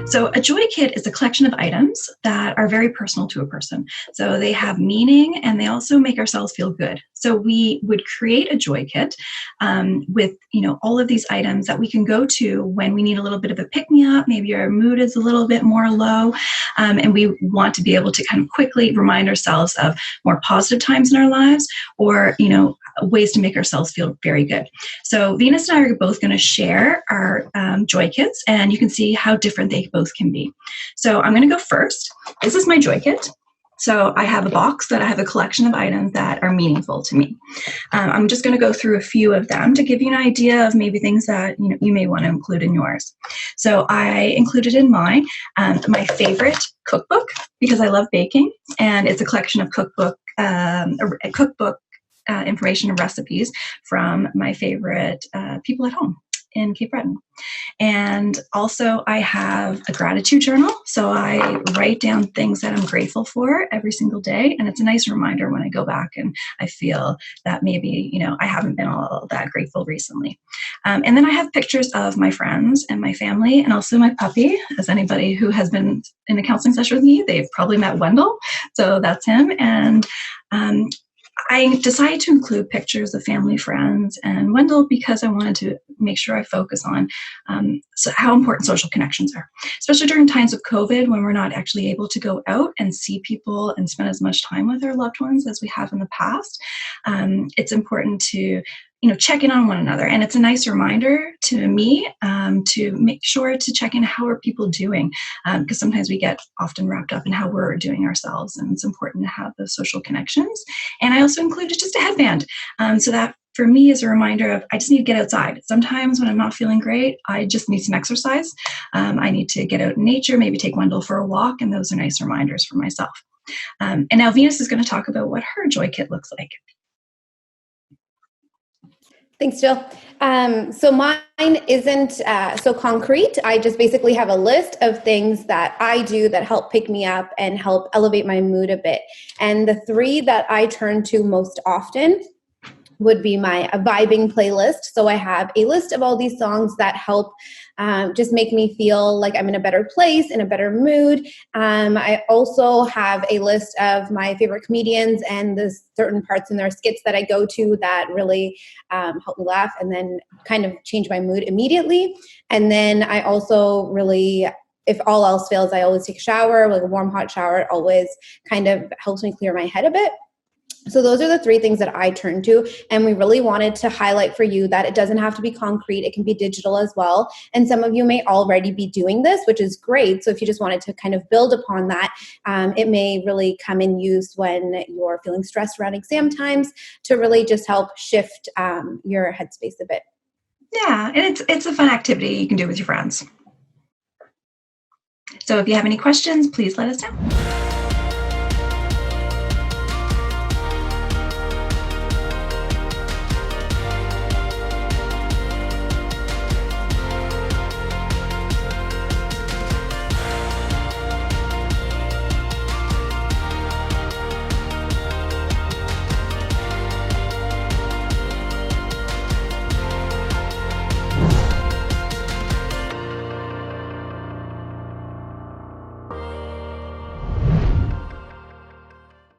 So a joy kit is a collection of items that are very personal to a person. So they have meaning and they also make ourselves feel good. So we would create a joy kit with, all of these items that we can go to when we need a little bit of a pick-me-up. Maybe our mood is a little bit more low, and we want to be able to kind of quickly remind ourselves of more positive times in our lives, or ways to make ourselves feel very good. So Venus and I are both going to share our joy kits, and you can see how different they both can be. So I'm going to go first. This is my joy kit. So I have a box that I have a collection of items that are meaningful to me. I'm just going to go through a few of them to give you an idea of maybe things that you may want to include in yours. So I included in mine my favorite cookbook, because I love baking, and it's a collection of cookbook information and recipes from my favorite people at home in Cape Breton. And also I have a gratitude journal. So I write down things that I'm grateful for every single day. And it's a nice reminder when I go back and I feel that maybe, I haven't been all that grateful recently. And then I have pictures of my friends and my family, and also my puppy. As anybody who has been in a counseling session with me, they've probably met Wendell. So that's him. And I decided to include pictures of family, friends, and Wendell because I wanted to make sure I focus on how important social connections are, especially during times of COVID when we're not actually able to go out and see people and spend as much time with our loved ones as we have in the past. It's important to check in on one another. And it's a nice reminder to me to make sure to check in, how are people doing? Because sometimes we get often wrapped up in how we're doing ourselves, and it's important to have those social connections. And I also included just a headband, so that for me is a reminder of I just need to get outside. Sometimes when I'm not feeling great, I just need some exercise. I need to get out in nature, maybe take Wendell for a walk, and those are nice reminders for myself. And now Venus is going to talk about what her joy kit looks like. Thanks, Jill. So mine isn't so concrete. I just basically have a list of things that I do that help pick me up and help elevate my mood a bit. And the three that I turn to most often would be my vibing playlist. So I have a list of all these songs that help just make me feel like I'm in a better place, in a better mood. I also have a list of my favorite comedians and the certain parts in their skits that I go to that really help me laugh and then kind of change my mood immediately. And then I also really, if all else fails, I always take a shower, like a warm, hot shower. It always kind of helps me clear my head a bit. So those are the three things that I turn to. And we really wanted to highlight for you that it doesn't have to be concrete. It can be digital as well. And some of you may already be doing this, which is great. So if you just wanted to kind of build upon that, it may really come in use when you're feeling stressed around exam times to really just help shift your headspace a bit. Yeah, and it's a fun activity you can do with your friends. So if you have any questions, please let us know.